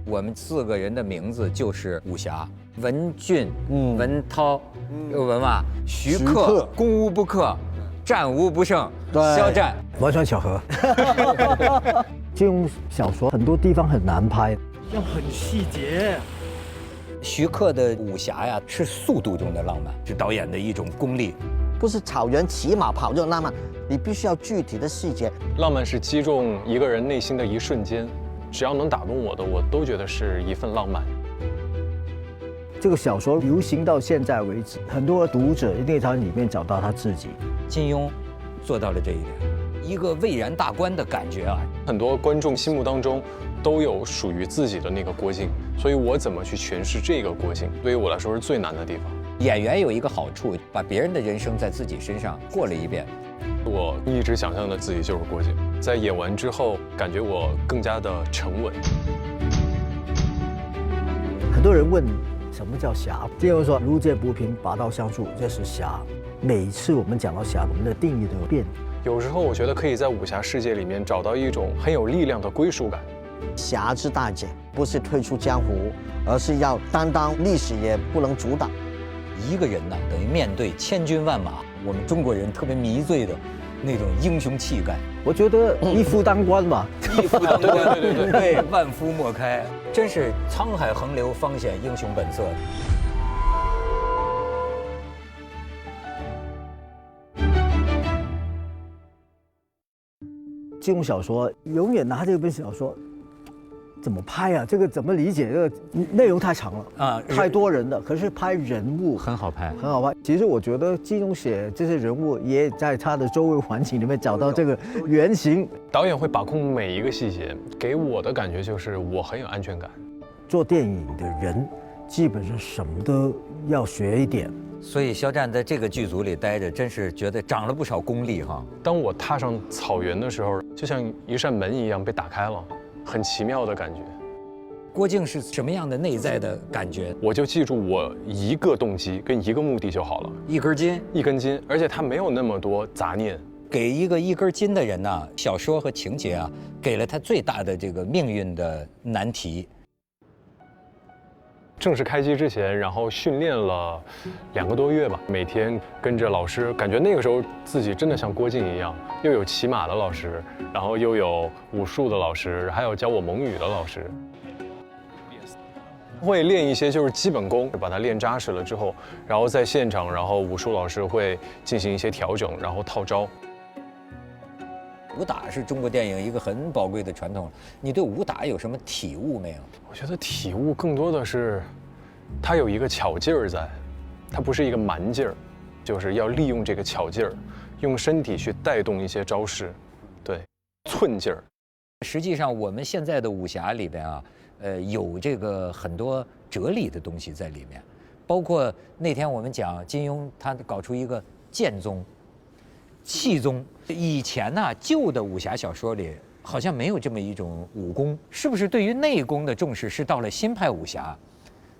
我们4个人的名字就是武侠，文俊、文涛、文嘛、徐克、攻无不克、战无不胜、肖战，完全巧合。金庸小说很多地方很难拍，要很细节。徐克的武侠呀，是速度中的浪漫，是导演的一种功力。不是草原骑马跑就浪漫，你必须要具体的细节。浪漫是击中一个人内心的一瞬间，只要能打动我的，我都觉得是一份浪漫。这个小说流行到现在为止，很多读者一定在里面找到他自己。金庸做到了这一点，一个蔚然大观的感觉啊。很多观众心目当中都有属于自己的那个郭靖，所以我怎么去诠释这个郭靖，对于我来说是最难的地方。演员有一个好处，把别人的人生在自己身上过了一遍。我一直想象的自己就是郭靖，在演完之后，感觉我更加的沉稳。很多人问什么叫侠，金庸说如剑不平，拔刀相助，这是侠。每一次我们讲到侠，我们的定义都有变。有时候我觉得可以在武侠世界里面找到一种很有力量的归属感。侠之大姐不是退出江湖，而是要担当历史也不能阻挡。一个人呢，等于面对千军万马，我们中国人特别迷醉的那种英雄气概。我觉得一夫当关吧，一夫当关，对，万夫莫开，真是沧海横流，方显英雄本色。金庸小说永远拿这本小说怎么拍啊？这个怎么理解？这个内容太长了啊，太多人了。可是拍人物很好拍，很好拍。其实我觉得金庸写这些人物，也在他的周围环境里面找到这个原型。导演会把控每一个细节，给我的感觉就是我很有安全感。做电影的人基本上什么都要学一点。所以肖战在这个剧组里待着，真是觉得长了不少功力哈。当我踏上草原的时候，就像一扇门一样被打开了，很奇妙的感觉。郭靖是什么样的内在的感觉？我就记住我一个动机跟一个目的就好了，一根筋，一根筋，而且他没有那么多杂念。给一个一根筋的人呢，小说和情节啊，给了他最大的这个命运的难题。正式开机之前，然后训练了2个多月吧，每天跟着老师，感觉那个时候自己真的像郭靖一样，又有骑马的老师，然后又有武术的老师，还有教我蒙语的老师。会练一些就是基本功，把它练扎实了之后，然后在现场，然后武术老师会进行一些调整，然后套招。武打是中国电影一个很宝贵的传统，你对武打有什么体悟没有？我觉得体悟更多的是，它有一个巧劲儿在，它不是一个蛮劲儿，就是要利用这个巧劲儿，用身体去带动一些招式，对，寸劲儿。实际上，我们现在的武侠里边啊，有这个很多哲理的东西在里面，包括那天我们讲金庸他搞出一个剑宗、气宗。以前呢，旧的武侠小说里好像没有这么一种武功，是不是对于内功的重视是到了新派武侠，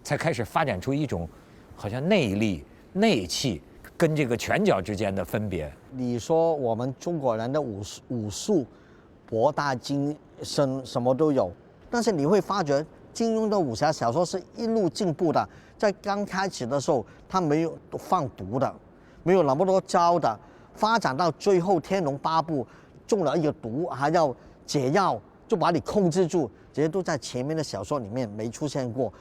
才开始发展出一种好像内力、内气跟这个拳脚之间的分别？你说我们中国人的武术博大精深，什么都有，但是你会发觉金庸的武侠小说是一路进步的。在刚开始的时候，他没有放毒的，没有那么多招的。发展到最后，《天龙八部》中了一个毒，还要解药，就把你控制住，这些都在前面的小说里面没出现过。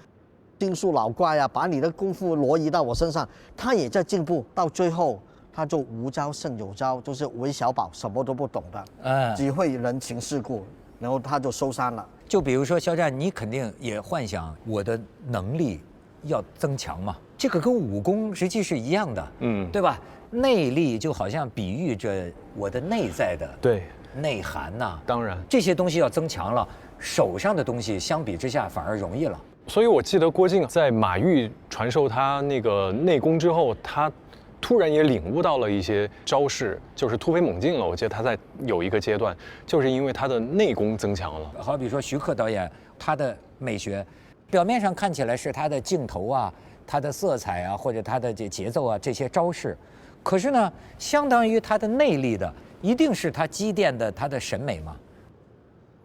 心术老怪啊，把你的功夫挪移到我身上，他也在进步。到最后，他就无招胜有招，就是韦小宝什么都不懂的，只会人情世故，然后他就收山了。就比如说肖战，你肯定也幻想我的能力要增强嘛，这个跟武功实际是一样的，对吧？内力就好像比喻着我的内在的对内涵呐，当然这些东西要增强了，手上的东西相比之下反而容易了。所以我记得郭靖在马玉传授他那个内功之后，他突然也领悟到了一些招式，就是突飞猛进了。我记得他在有一个阶段，就是因为他的内功增强了。好比说徐克导演，他的美学，表面上看起来是他的镜头啊、他的色彩啊，或者他的这节奏啊这些招式，可是呢，相当于他的内力的，一定是他积淀的他的审美嘛。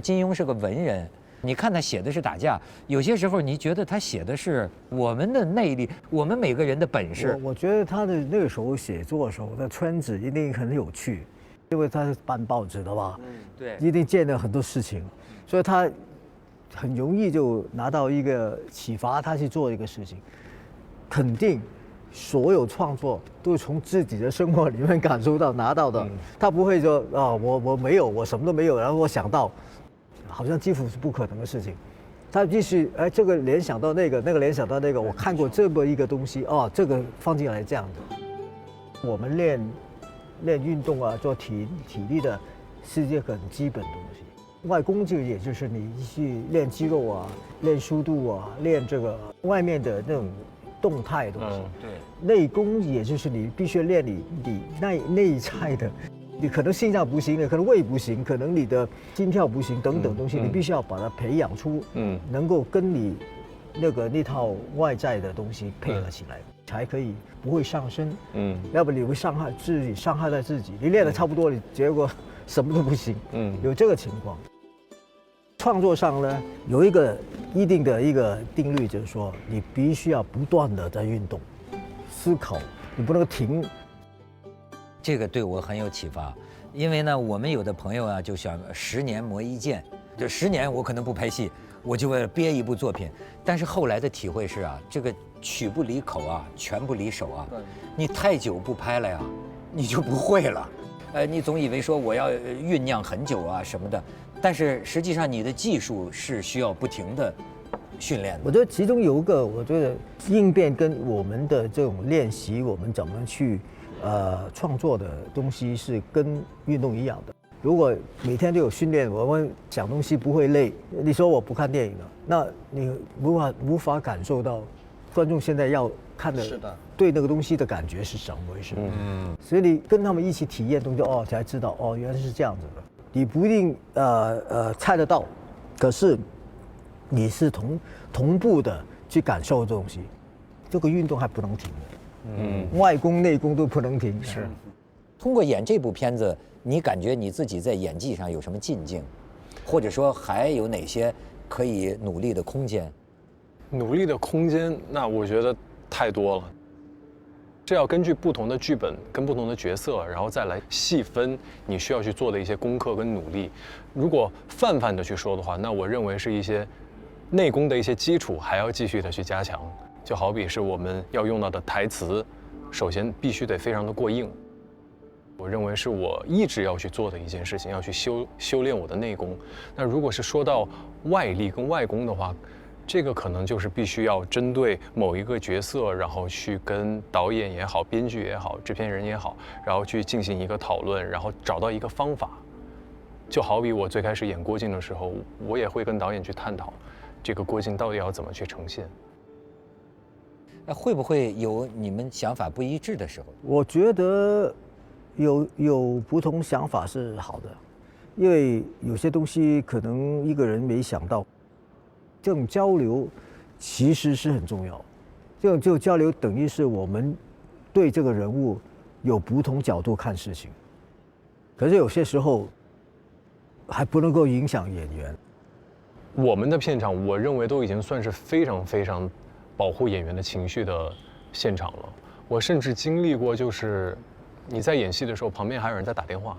金庸是个文人，你看他写的是打架，有些时候你觉得他写的是我们的内力，我们每个人的本事。我觉得他的那个时候写作的时候，他圈子一定很有趣，因为他是办报纸的吧，对，一定见了很多事情，所以他很容易就拿到一个启发，他去做一个事情。肯定所有创作都是从自己的生活里面感受到拿到的，他不会说啊我没有，我什么都没有，然后我想到。好像几乎是不可能的事情，他必须这个联想到那个，那个联想到那个。我看过这么一个东西哦，这个放进来这样的。我们练运动啊，做体力的，是一件很基本的东西。外功就也就是你去练肌肉啊，练速度啊，练这个外面的那种动态的东西。对。内功也就是你必须练你内在的。你可能心脏不行，可能胃不行，可能你的心跳不行等等东西，你必须要把它培养出，能够跟你那套外在的东西配合起来，才可以不会上身。要不你会伤害自己，伤害到自己。你练得差不多，你结果什么都不行。有这个情况。创作上呢，有一定的一个定律，就是说你必须要不断的在运动、思考，你不能停。这个对我很有启发，因为呢，我们有的朋友啊，就想10年磨一剑，就10年我可能不拍戏，我就为了憋一部作品。但是后来的体会是啊，这个曲不离口啊，拳不离手啊，你太久不拍了呀，你就不会了。你总以为说我要酝酿很久啊什么的，但是实际上你的技术是需要不停的训练的。我觉得其中有一个，我觉得应变跟我们的这种练习，我们怎么去。创作的东西是跟运动一样的。如果每天都有训练，我们想东西不会累。你说我不看电影了，那你无法感受到观众现在要看的对那个东西的感觉是怎么回事。所以你跟他们一起体验东西，才知道原来是这样子的。你不一定猜得到，可是你是同步的去感受这东西。这个运动还不能停的。外功内功都不能停。是，通过演这部片子，你感觉你自己在演技上有什么进境，或者说还有哪些可以努力的空间？努力的空间，那我觉得太多了。这要根据不同的剧本跟不同的角色，然后再来细分你需要去做的一些功课跟努力。如果泛的去说的话，那我认为是一些内功的一些基础还要继续的去加强。就好比是我们要用到的台词，首先必须得非常的过硬。我认为是我一直要去做的一件事情，要去修炼我的内功。那如果是说到外力跟外功的话，这个可能就是必须要针对某一个角色，然后去跟导演也好、编剧也好、制片人也好，然后去进行一个讨论，然后找到一个方法。就好比我最开始演郭靖的时候，我也会跟导演去探讨，这个郭靖到底要怎么去呈现。会不会有你们想法不一致的时候？我觉得有不同想法是好的，因为有些东西可能一个人没想到，这种交流其实是很重要。这种交流等于是我们对这个人物有不同角度看事情，可是有些时候还不能够影响演员。我们的片场，我认为都已经算是非常保护演员的情绪的现场了。我甚至经历过，就是你在演戏的时候，旁边还有人在打电话，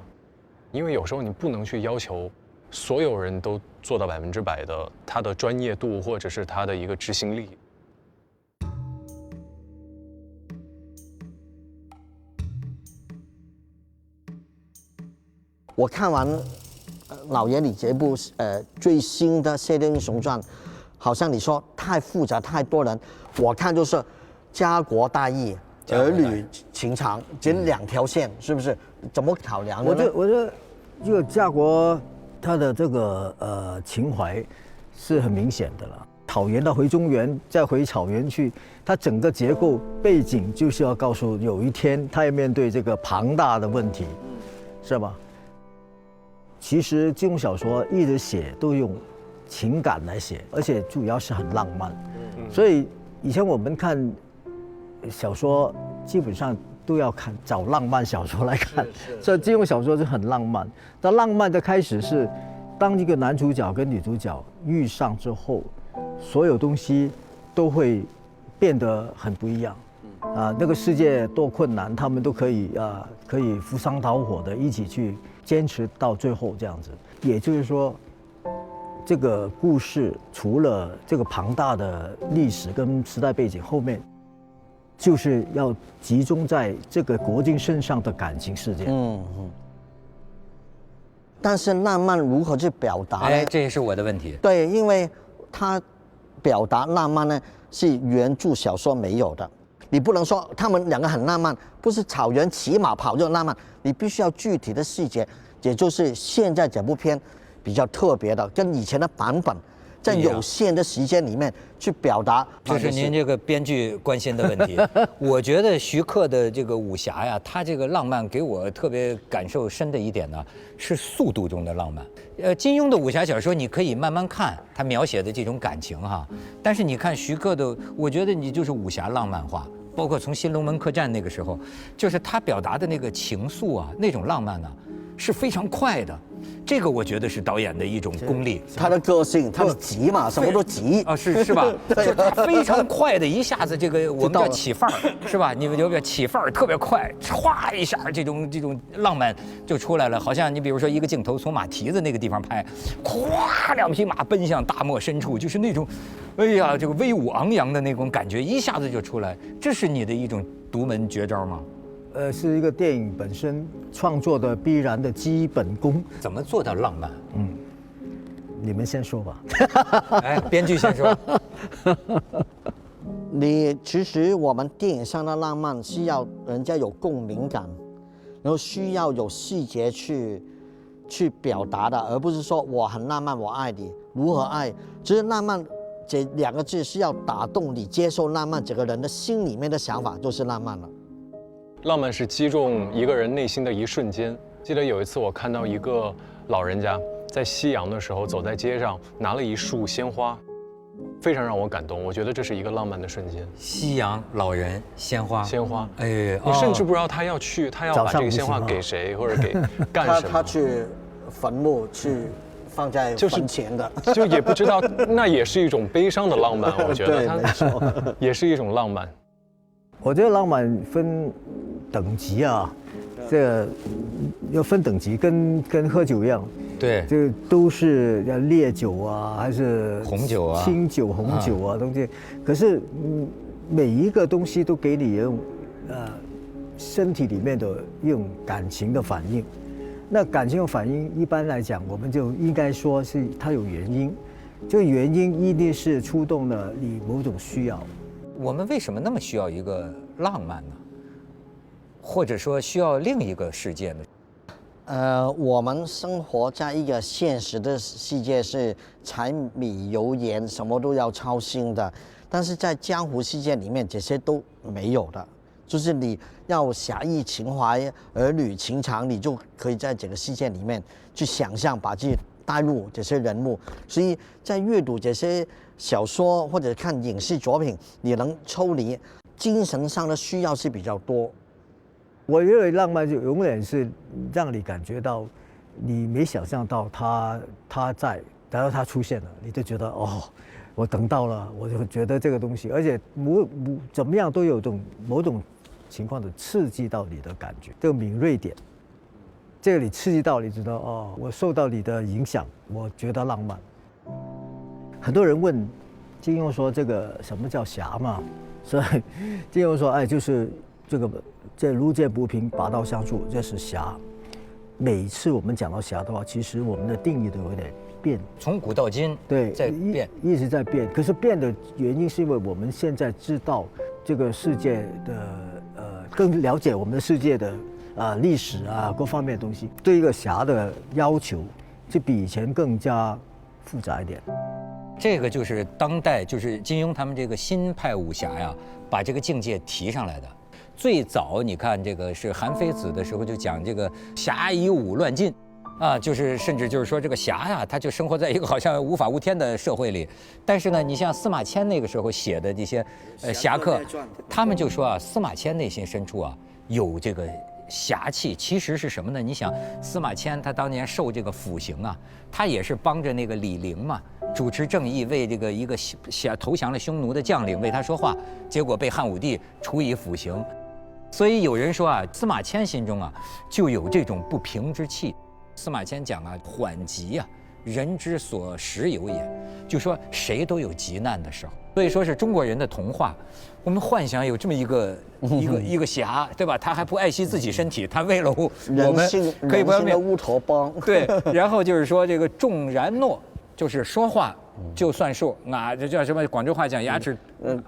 因为有时候你不能去要求所有人都做到100%的他的专业度或者是他的一个执行力。我看完老爷你这部最新的《射雕英雄传》。好像你说太复杂太多人，我看就是家国大义、儿女情长这2条线，是不是？怎么考量的呢？我觉得这个家国他的这个情怀是很明显的了。草原到回中原，再回草原去，它整个结构背景就是要告诉有一天他要面对这个庞大的问题，是吧？其实金庸小说一直写都用情感来写，而且主要是很浪漫。所以以前我们看小说，基本上都要找浪漫小说来看。所以金庸小说是很浪漫，但浪漫的开始是当一个男主角跟女主角遇上之后，所有东西都会变得很不一样。那个世界多困难，他们都可以扶桑蹈火的一起去坚持到最后这样子。也就是说，这个故事除了这个庞大的历史跟时代背景，后面就是要集中在这个国境身上的感情世界。但是浪漫如何去表达呢？哎，这也是我的问题。对，因为他表达浪漫呢是原著小说没有的。你不能说他们两个很浪漫，不是草原骑马跑就浪漫，你必须要具体的细节，也就是现在这部片比较特别的，跟以前的版本，在有限的时间里面去表达。这是您这个编剧关心的问题。我觉得徐克的这个武侠呀，他这个浪漫给我特别感受深的一点呢，是速度中的浪漫。金庸的武侠小说你可以慢慢看，他描写的这种感情哈，但是你看徐克的，我觉得你就是武侠浪漫化。包括从《新龙门客栈》那个时候，就是他表达的那个情愫啊，那种浪漫呢，是非常快的。这个我觉得是导演的一种功力。他的个性，他的急嘛，什么都急啊，是吧？就他非常快的，一下子这个我们叫起范儿，是吧？你们有点起范儿特别快，歘一下，这种浪漫就出来了。好像你比如说一个镜头从马蹄子那个地方拍，咵2匹马奔向大漠深处，就是那种，哎呀，这个威武昂扬的那种感觉一下子就出来。这是你的一种独门绝招吗？是一个电影本身创作的必然的基本功。怎么做到浪漫？你们先说吧。哎，编剧先说。其实我们电影上的浪漫是要人家有共鸣感，然后需要有细节去表达的，而不是说我很浪漫，我爱你，如何爱？其实浪漫这2个字是要打动你，接受浪漫这个人的心里面的想法，就是浪漫了。浪漫是击中一个人内心的一瞬间。记得有一次我看到一个老人家在夕阳的时候走在街上，拿了一束鲜花，非常让我感动。我觉得这是一个浪漫的瞬间。夕阳、老人、鲜花，哎，你甚至不知道他要把这个鲜花给谁或者给干什么。他去坟墓去放在坟前的，就也不知道，那也是一种悲伤的浪漫。我觉得它也是一种浪漫。我觉得浪漫分等级啊，这个要分等级，跟喝酒一样。对，这都是要烈酒啊，还是红酒啊、清酒、红酒啊东西。可是每一个东西都给你用身体里面的用感情的反应。那感情的反应一般来讲，我们就应该说是它有原因，这个原因一定是触动了你某种需要。我们为什么那么需要一个浪漫呢？或者说需要另一个世界呢？我们生活在一个现实的世界，是柴米油盐什么都要操心的，但是在江湖世界里面，这些都没有的。就是你要侠义情怀、儿女情长，你就可以在这个世界里面去想象，把自己带入这些人物。所以在阅读这些小说或者看影视作品，你能抽离精神上的需要是比较多。我认为浪漫就永远是让你感觉到你没想象到他在，然后他出现了，你就觉得哦，我等到了，我就觉得这个东西，而且怎么样都有某种情况的刺激到你的感觉，这个敏锐点，这个你刺激到你知道哦，我受到你的影响，我觉得浪漫。很多人问金庸说这个什么叫侠嘛，所以金庸说哎就是这路见不平拔刀相助，这是侠。每次我们讲到侠的话，其实我们的定义都有点变，从古到今，对，在变，一直在变。可是变的原因是因为我们现在知道这个世界的更了解我们的世界的历史啊各方面的东西，对一个侠的要求就比以前更加复杂一点。这个就是当代就是金庸他们这个新派武侠呀，把这个境界提上来的。最早你看这个是韩非子的时候就讲这个侠以武乱晋，啊，就是甚至就是说这个侠呀，他就生活在一个好像无法无天的社会里。但是呢，你像司马迁那个时候写的这些侠客，他们就说啊，司马迁内心深处啊有这个侠气其实是什么呢？你想司马迁他当年受这个腐刑啊，他也是帮着那个李陵嘛，主持正义，为这个一个投降了匈奴的将领为他说话，结果被汉武帝处以腐刑。所以有人说啊，司马迁心中啊就有这种不平之气。司马迁讲啊，缓急啊，人之所时有也，就说谁都有急难的时候。所以说是中国人的童话，我们幻想有这么一个侠，对吧？他还不爱惜自己身体，他为了我们可以不要人性的乌托邦。对，然后就是说这个重然诺，就是说话就算数啊，这叫什么？广州话讲牙齿，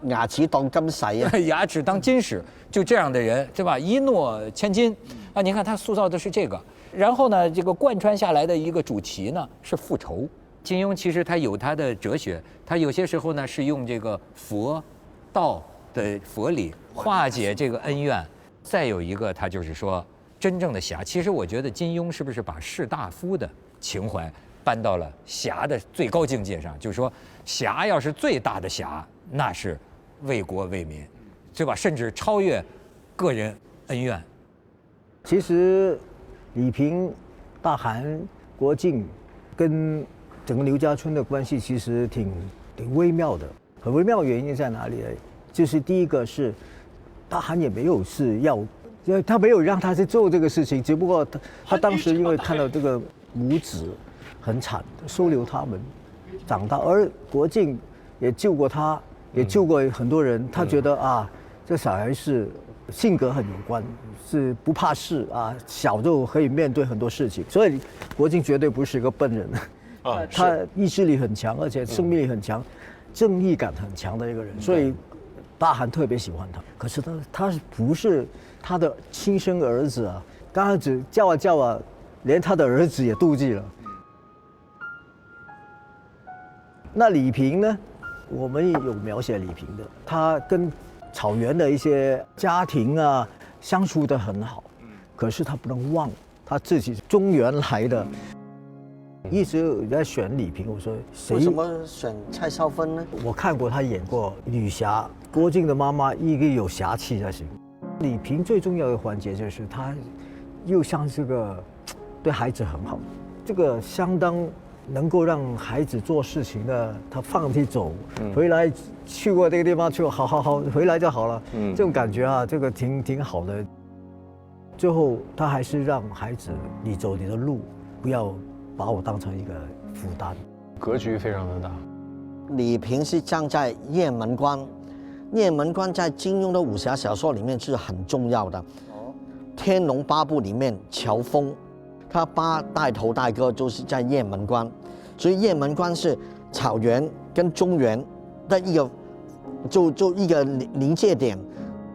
牙齿当金使啊，牙齿当金使，就这样的人，对吧？一诺千金啊！你看他塑造的是这个，然后呢，这个贯穿下来的一个主题呢是复仇。金庸其实他有他的哲学，他有些时候呢是用这个佛道的佛理化解这个恩怨。再有一个，他就是说真正的侠，其实我觉得金庸是不是把士大夫的情怀搬到了侠的最高境界上？就是说，侠要是最大的侠，那是为国为民，对吧？甚至超越个人恩怨。其实，李平、大汗、郭靖跟整个刘家村的关系其实挺微妙的。很微妙的原因在哪里呢？就是第一个是，大汗也没有是要，他没有让他去做这个事情，只不过他当时因为看到这个母子很惨，收留他们长大，而国靖也救过他，也救过很多人，他觉得啊，这小孩是性格很有关，是不怕事啊，小就可以面对很多事情，所以国靖绝对不是一个笨人。他意志力很强，而且生命力很强，正义感很强的一个人，所以大汗特别喜欢他。可是他不是他的亲生儿子啊？刚开始叫啊叫啊，连他的儿子也妒忌了。那李平呢？我们有描写李平的，他跟草原的一些家庭啊相处得很好，可是他不能忘他自己中原来的。一直有在选李平，我说为什么选蔡少芬呢？我看过他演过女侠，郭靖的妈妈，一个有侠气才行。李平最重要的环节就是他又像这个对孩子很好，这个相当能够让孩子做事情的，他放弃走，回来去过这个地方去，好回来就好了。这种感觉啊，这个挺好的。最后他还是让孩子你走你的路，不要把我当成一个负担，格局非常的大。李平是站在雁门关，雁门关在金庸的武侠小说里面是很重要的。天龙八部里面，乔峰他8带头大哥就是在雁门关，所以雁门关是草原跟中原的一个就一个临界点。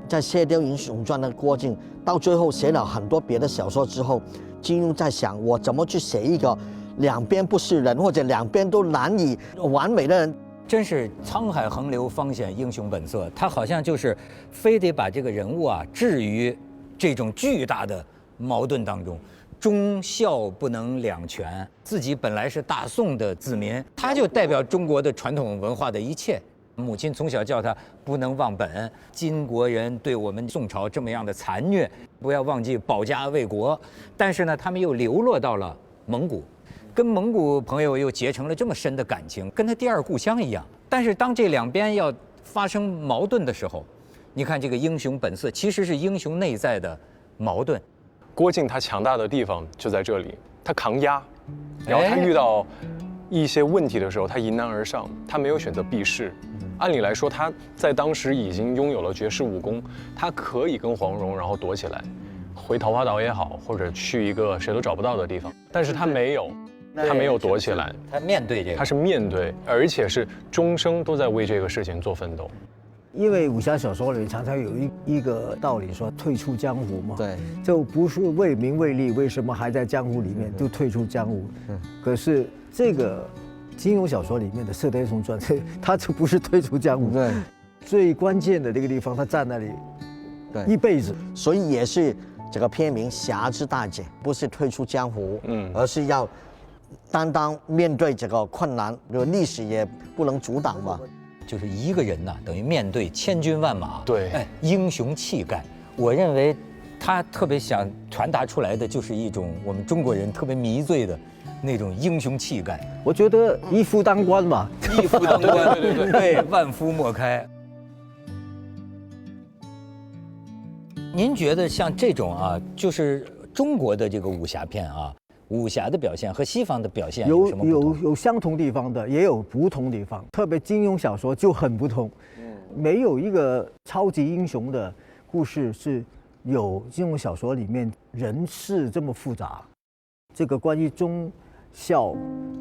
在《射雕英雄传》的郭靖，到最后写了很多别的小说之后，金庸在想我怎么去写一个两边不是人，或者两边都难以完美的人。真是沧海横流，方显英雄本色。他好像就是非得把这个人物啊置于这种巨大的矛盾当中，忠孝不能两全。自己本来是大宋的子民，他就代表中国的传统文化的一切。母亲从小叫他不能忘本，金国人对我们宋朝这么样的残虐，不要忘记保家卫国。但是呢，他们又流落到了蒙古，跟蒙古朋友又结成了这么深的感情，跟他第二故乡一样。但是当这两边要发生矛盾的时候，你看这个英雄本色其实是英雄内在的矛盾。郭靖他强大的地方就在这里，他扛压，然后他遇到一些问题的时候，他迎难而上，他没有选择避世。按理来说，他在当时已经拥有了绝世武功，他可以跟黄蓉然后躲起来，回桃花岛也好，或者去一个谁都找不到的地方。但是他没有，他没有躲起来，他面对这个，他是面对，而且是终生都在为这个事情做奋斗。因为武侠小说里常常有一个道理说退出江湖嘛，对，就不是为名为利，为什么还在江湖里面就退出江湖？可是这个金庸小说里面的《射雕英雄传》，他就不是退出江湖，对，最关键的这个地方，他站那里，对，一辈子，所以也是这个片名《侠之大姐》，不是退出江湖，而是要担当面对这个困难，历史也不能阻挡吧。就是一个人呐，等于面对千军万马，对，英雄气概。我认为他特别想传达出来的就是一种我们中国人特别迷醉的那种英雄气概。我觉得一夫当关嘛，一夫当关，对，万夫莫开。您觉得像这种啊，就是中国的这个武侠片啊，武侠的表现和西方的表现有什么不同？有相同地方的，也有不同地方。特别金庸小说就很不同，没有一个超级英雄的故事是有金庸小说里面人事这么复杂。这个关于忠孝，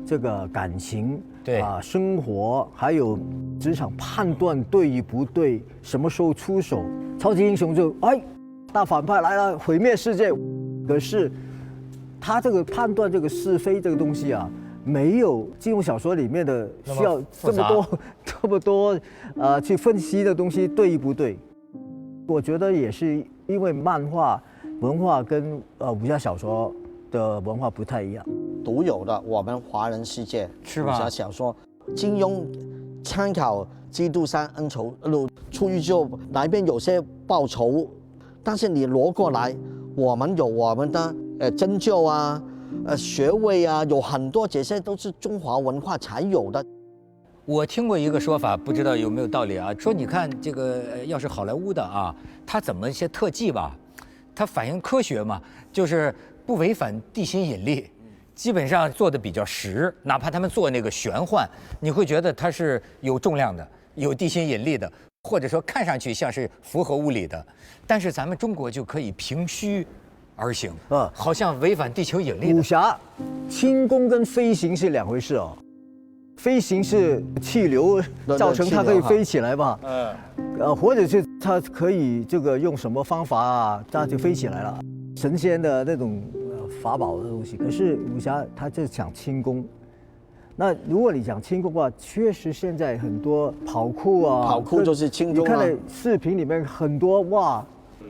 这个感情，对生活，还有职场判断对与不对，什么时候出手，超级英雄就大反派来了，毁灭世界。可是他这个判断这个是非这个东西啊，没有金庸小说里面的需要这么多去分析的东西对与不对。我觉得也是因为漫画文化跟武侠小说的文化不太一样，独有的我们华人世界是吧？武侠小说，金庸参考《基督山恩仇录》，出狱之后哪边有些报仇，但是你挪过来，我们有我们的针灸啊、穴位啊，有很多这些都是中华文化才有的。我听过一个说法，不知道有没有道理啊？说你看这个，要是好莱坞的啊，它怎么一些特技吧，它反映科学嘛，就是不违反地心引力，基本上做的比较实，哪怕他们做那个玄幻，你会觉得它是有重量的，有地心引力的，或者说看上去像是符合物理的，但是咱们中国就可以凭虚而行，好像违反地球引力的。武侠轻功跟飞行是两回事哦。飞行是气流造成它可以飞起来嘛，或者是它可以这个用什么方法啊，它就飞起来了，神仙的那种法宝的东西。可是武侠它就讲轻功，那如果你讲轻功的话，确实现在很多跑酷啊，跑酷就是轻功啊。你看了视频里面很多哇，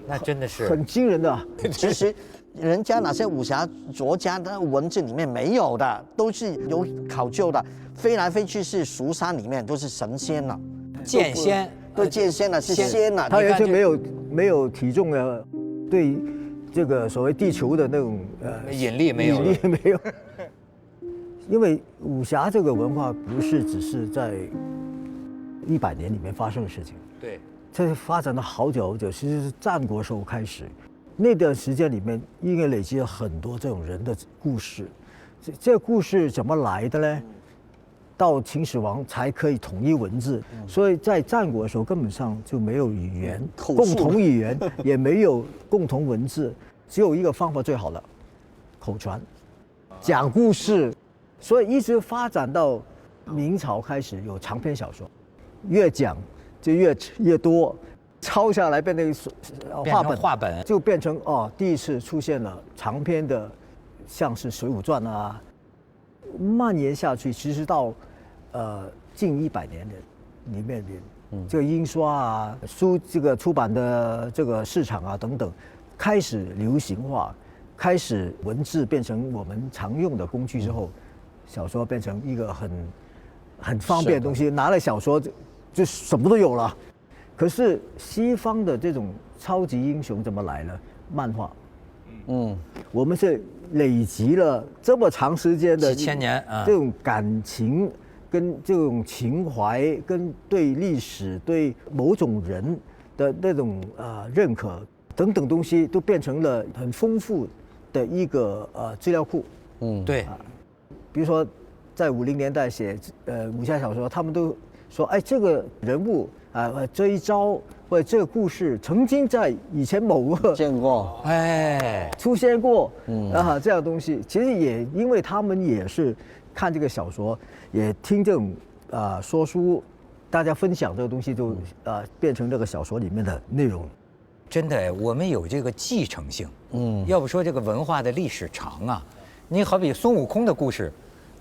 那真的是很惊人的。其实人家那些武侠作家的文字里面没有的，都是有考究的。飞来飞去是蜀山里面都是神仙了，剑仙，对剑仙了是仙了，他完全没有体重的，对这个所谓地球的那种引力没有，引力没有。因为武侠这个文化不是只是在100年里面发生的事情，对，这发展了好久好久，其实是战国时候开始，那段时间里面应该累积了很多这种人的故事，这故事怎么来的呢？到秦始皇才可以统一文字，所以在战国的时候根本上就没有语言，共同语言也没有共同文字，只有一个方法最好的，口传，讲故事，所以一直发展到明朝开始有长篇小说，越讲就越多，抄下来变成画本，就变成第一次出现了长篇的，像是《水浒传》啊，蔓延下去，其实到近100年的里面，这个印刷啊、这个出版的这个市场啊等等，开始流行化，开始文字变成我们常用的工具之后，小说变成一个很方便的东西，拿了小说就什么都有了。可是西方的这种超级英雄怎么来了？漫画，我们是累积了这么长时间的几千年啊，这种感情跟这种情怀，跟对历史、对某种人的那种认可等等东西，都变成了很丰富的一个资料库。对，比如说在50年代写武侠小说，他们都说，哎，这个人物这一招或者这个故事曾经在以前某个见过，出现过，这样东西，其实也因为他们也是看这个小说，也听这种说书，大家分享这个东西，就变成这个小说里面的内容。真的，我们有这个继承性，要不说这个文化的历史长啊，你好比孙悟空的故事，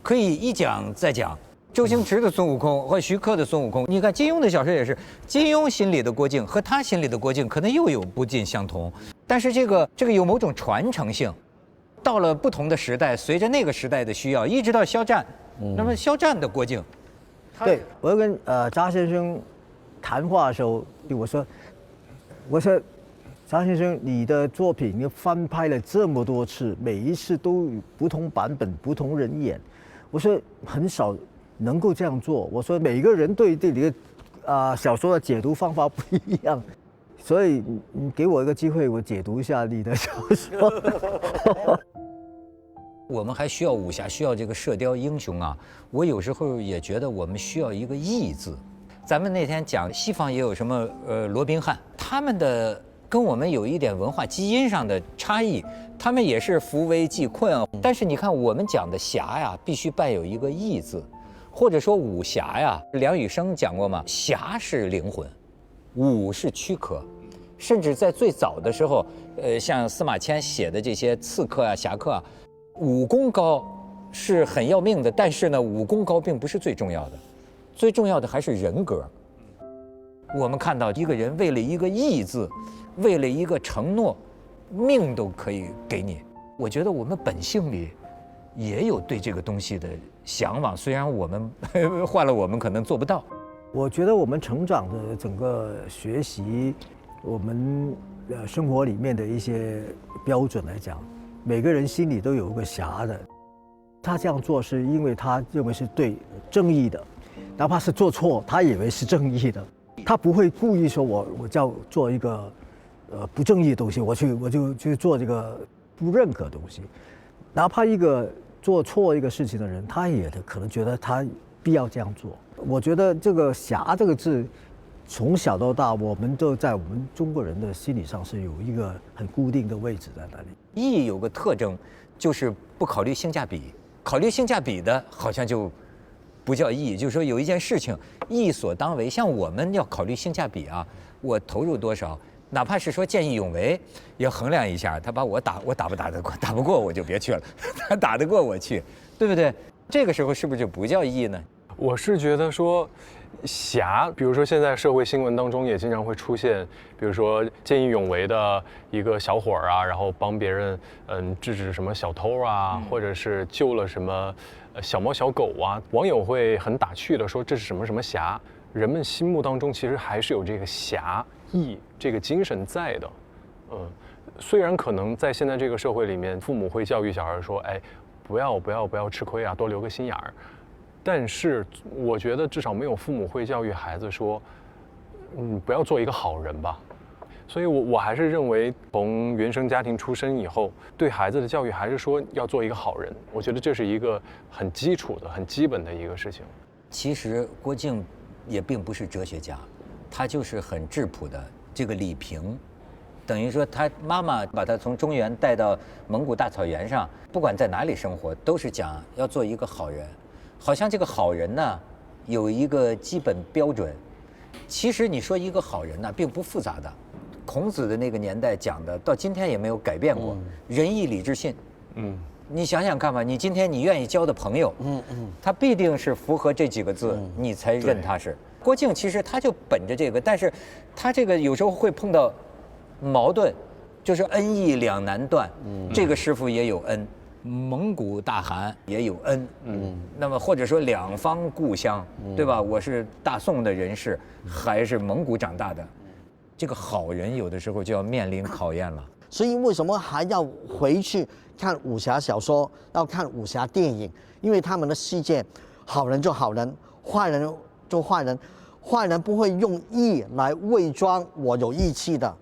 可以一讲再讲。周星驰的孙悟空或徐克的孙悟空，你看金庸的小说也是，金庸心里的郭靖和他心里的郭靖可能又有不尽相同，但是这个有某种传承性，到了不同的时代，随着那个时代的需要，一直到肖战，那么肖战的郭靖，对，我跟查先生谈话的时候，我说张先生，你的作品你翻拍了这么多次，每一次都有不同版本、不同人演。我说很少能够这样做。我说每个人对你的小说的解读方法不一样，所以你给我一个机会，我解读一下你的小说。我们还需要武侠，需要这个射雕英雄啊。我有时候也觉得我们需要一个义字。咱们那天讲西方也有什么罗宾汉，他们的跟我们有一点文化基因上的差异，他们也是扶危济困啊。但是你看我们讲的侠呀，必须伴有一个义字，或者说武侠呀，梁羽生讲过嘛，侠是灵魂，武是躯壳。甚至在最早的时候，像司马迁写的这些刺客啊、侠客啊，武功高是很要命的，但是呢，武功高并不是最重要的，最重要的还是人格。我们看到一个人为了一个义字，为了一个承诺，命都可以给你。我觉得我们本性里也有对这个东西的向往，虽然我们换了我们可能做不到。我觉得我们成长的整个学习，我们生活里面的一些标准来讲，每个人心里都有一个侠的。他这样做是因为他认为是对正义的，哪怕是做错，他以为是正义的。他不会故意说我叫做一个不正义的东西，我就去做这个不认可的东西。哪怕一个做错一个事情的人，他也可能觉得他必要这样做。我觉得这个侠这个字，从小到大，我们都在我们中国人的心理上是有一个很固定的位置在那里。义有个特征，就是不考虑性价比，考虑性价比的好像就不叫义。就是说有一件事情义所当为，像我们要考虑性价比啊，我投入多少，哪怕是说见义勇为，也衡量一下，他把我打不打得过，打不过我就别去了，他打得过我去，对不对？这个时候是不是就不叫义呢？我是觉得说，侠，比如说现在社会新闻当中也经常会出现，比如说见义勇为的一个小伙儿啊，然后帮别人制止什么小偷啊，或者是救了什么小猫小狗啊，网友会很打趣的说这是什么什么侠。人们心目当中其实还是有这个侠义这个精神在的，虽然可能在现在这个社会里面，父母会教育小孩说，哎，不要吃亏啊，多留个心眼儿。但是我觉得至少没有父母会教育孩子说，不要做一个好人吧。所以我还是认为，从原生家庭出身以后，对孩子的教育还是说要做一个好人。我觉得这是一个很基础的、很基本的一个事情。其实郭靖也并不是哲学家，他就是很质朴的这个李平。等于说他妈妈把他从中原带到蒙古大草原上，不管在哪里生活，都是讲要做一个好人。好像这个好人呢，有一个基本标准。其实你说一个好人呢，并不复杂的。孔子的那个年代讲的，到今天也没有改变过。仁义礼智信。你想想看吧，你今天你愿意交的朋友，他必定是符合这几个字，你才认他是。郭靖其实他就本着这个，但是他这个有时候会碰到矛盾，就是恩义两难断。这个师傅也有恩，蒙古大汗也有恩。那么或者说两方故乡，对吧？我是大宋的人士，还是蒙古长大的，这个好人有的时候就要面临考验了。所以为什么还要回去看武侠小说，要看武侠电影？因为他们的世界，好人就好人，坏人就坏人，坏人不会用义来伪装我有义气的。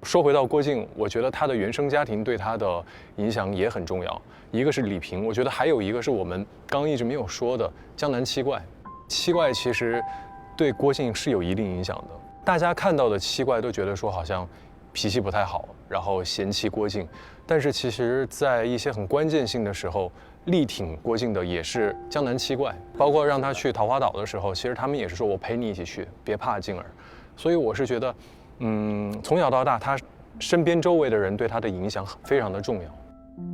说回到郭靖，我觉得他的原生家庭对他的影响也很重要。一个是李平，我觉得还有一个是我们刚刚一直没有说的江南七怪。七怪其实对郭靖是有一定影响的。大家看到的七怪都觉得说好像脾气不太好，然后嫌弃郭靖，但是其实在一些很关键性的时候，力挺郭靖的也是江南七怪。包括让他去桃花岛的时候，其实他们也是说我陪你一起去，别怕靖儿。所以我是觉得从小到大，他身边周围的人对他的影响非常的重要。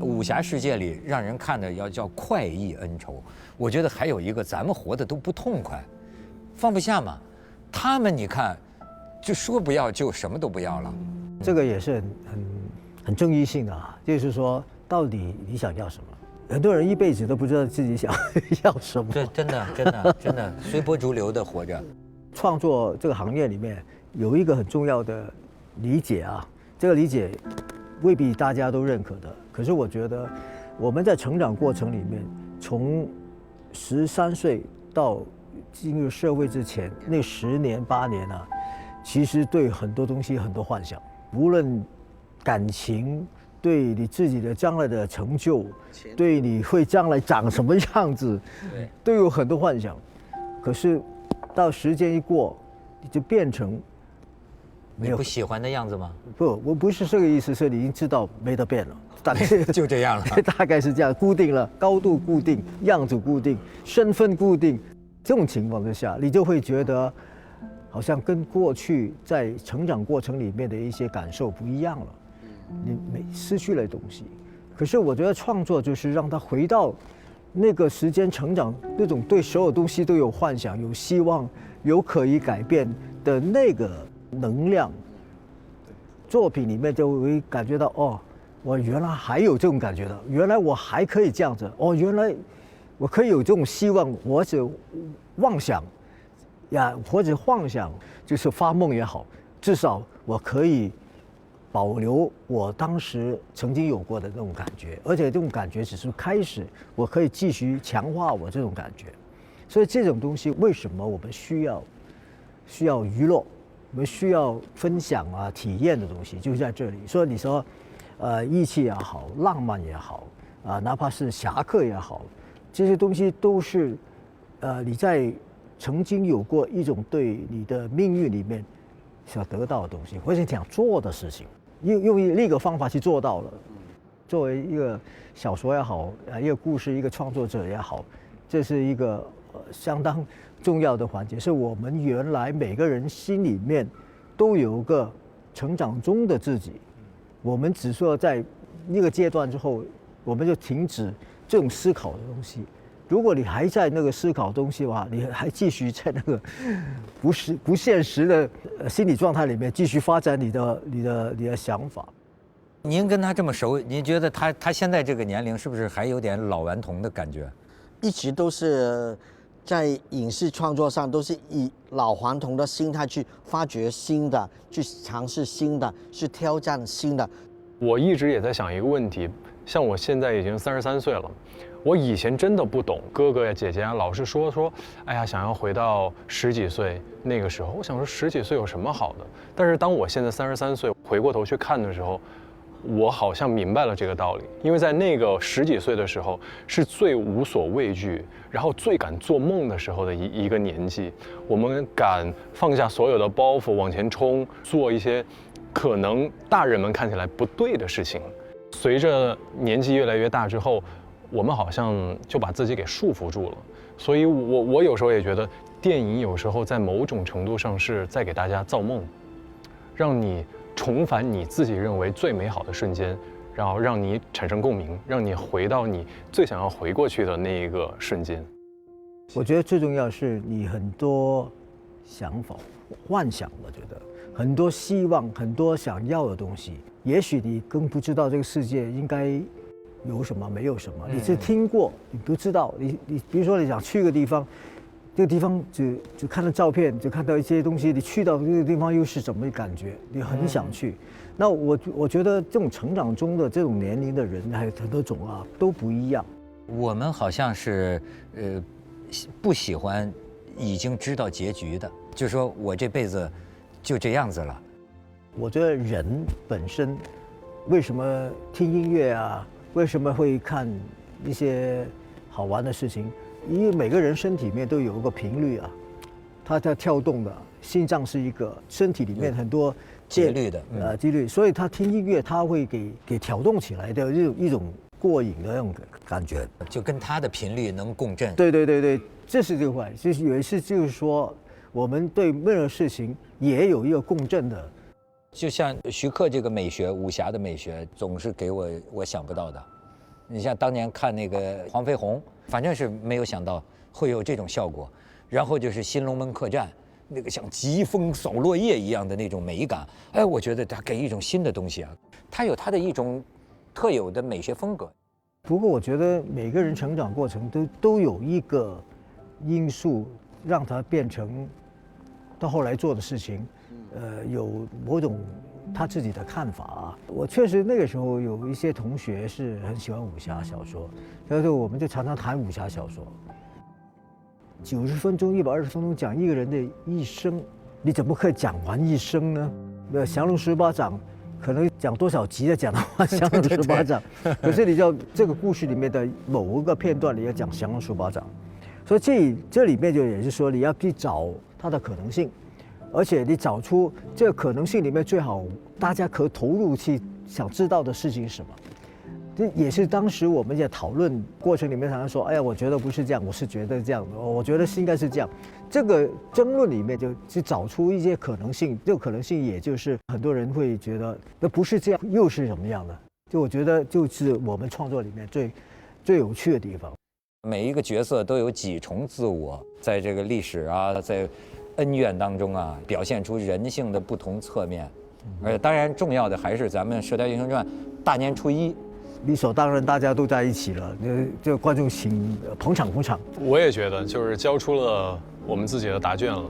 武侠世界里让人看的要叫快意恩仇，我觉得还有一个咱们活的都不痛快，放不下嘛。他们你看，就说不要就什么都不要了。这个也是很正义性的啊，就是说到底你想要什么？很多人一辈子都不知道自己想要什么。这真的随波逐流的活着。创作这个行业里面有一个很重要的理解啊，这个理解未必大家都认可的。可是我觉得我们在成长过程里面，从13岁到进入社会之前那10年8年啊，其实对很多东西很多幻想，无论感情，对你自己的将来的成就，对你会将来长什么样子，都有很多幻想。可是到时间一过，你就变成你不喜欢的样子吗？不，我不是这个意思，是你已经知道没得变了，大概就这样了。大概是这样，固定了，高度固定，样子固定，身份固定。这种情况之下，你就会觉得好像跟过去在成长过程里面的一些感受不一样了，你失去了东西。可是我觉得创作就是让他回到那个时间成长，那种对所有东西都有幻想、有希望、有可以改变的那个能量。作品里面就会感觉到，哦，我原来还有这种感觉的，原来我还可以这样子，哦，原来我可以有这种希望，或者妄想呀，或者幻想，就是发梦也好，至少我可以保留我当时曾经有过的那种感觉，而且这种感觉只是开始，我可以继续强化我这种感觉。所以这种东西为什么我们需要娱乐，我们需要分享啊、体验的东西，就是在这里。所以你说，义气也好，浪漫也好，哪怕是侠客也好，这些东西都是，你在曾经有过一种对你的命运里面想得到的东西，或者想做的事情，用另一个方法去做到了。作为一个小说也好，一个故事，一个创作者也好，这是一个相当重要的环节，是我们原来每个人心里面都有个成长中的自己。我们只说在那个阶段之后，我们就停止这种思考的东西。如果你还在那个思考东西的话，你还继续在那个不现实的心理状态里面继续发展你的想法。您跟他这么熟，您觉得他现在这个年龄是不是还有点老顽童的感觉？一直都是在影视创作上都是以老顽童的心态去发掘新的，去尝试新的，去挑战新的。我一直也在想一个问题，像我现在已经33岁了，我以前真的不懂，哥哥呀姐姐啊老是说，哎呀，想要回到10几岁那个时候。我想说10几岁有什么好的？但是当我现在33岁回过头去看的时候，我好像明白了这个道理。因为在那个10几岁的时候，是最无所畏惧，然后最敢做梦的时候的一个年纪。我们敢放下所有的包袱往前冲，做一些可能大人们看起来不对的事情。随着年纪越来越大之后，我们好像就把自己给束缚住了。所以我有时候也觉得，电影有时候在某种程度上是在给大家造梦，让你重返你自己认为最美好的瞬间，然后让你产生共鸣，让你回到你最想要回过去的那一个瞬间。我觉得最重要是你很多想法、幻想，我觉得很多希望、很多想要的东西。也许你更不知道这个世界应该有什么，没有什么。你是听过，你不知道。你比如说你想去一个地方，这个地方只看到照片，只看到一些东西，你去到这个地方又是什么感觉？你很想去。那我觉得这种成长中的这种年龄的人，还有很多种啊，都不一样。我们好像是不喜欢已经知道结局的，就说我这辈子就这样子了。我觉得人本身为什么听音乐啊，为什么会看一些好玩的事情？因为每个人身体里面都有一个频率啊，它在跳动的，心脏是一个，身体里面很多节律的，节律，所以他听音乐，他会给挑动起来的一种过瘾的那种感觉，就跟他的频率能共振。对，这是这块，就是有一次就是说，我们对任何事情也有一个共振的。就像徐克这个美学，武侠的美学，总是给我想不到的。你像当年看那个黄飞鸿，反正是没有想到会有这种效果。然后就是新龙门客栈，那个像疾风扫落叶一样的那种美感，哎，我觉得它给一种新的东西啊，它有它的一种特有的美学风格。不过我觉得每个人成长过程都有一个因素让他变成到后来做的事情，有某种他自己的看法啊。我确实那个时候有一些同学是很喜欢武侠小说，所以说我们就常常谈武侠小说。90分钟、120分钟讲一个人的一生，你怎么可以讲完一生呢？降龙十八掌。可能讲多少集的讲到降龙十八掌，可是你知道这个故事里面的某一个片段，你要讲降龙十八掌，所以这里面就也是说你要去找它的可能性，而且你找出这个可能性里面最好大家可投入去想知道的事情是什么。这也是当时我们在讨论过程里面常常说，哎呀，我觉得不是这样，我是觉得这样的，我觉得是应该是这样。这个争论里面就找出一些可能性，这个可能性也就是很多人会觉得那不是这样，又是什么样的？就我觉得就是我们创作里面最有趣的地方。每一个角色都有几重自我，在这个历史啊，在恩怨当中啊，表现出人性的不同侧面。而且当然重要的还是咱们《射雕英雄传》大年初一。理所当然，大家都在一起了，就观众请捧场。我也觉得，就是交出了我们自己的答卷了。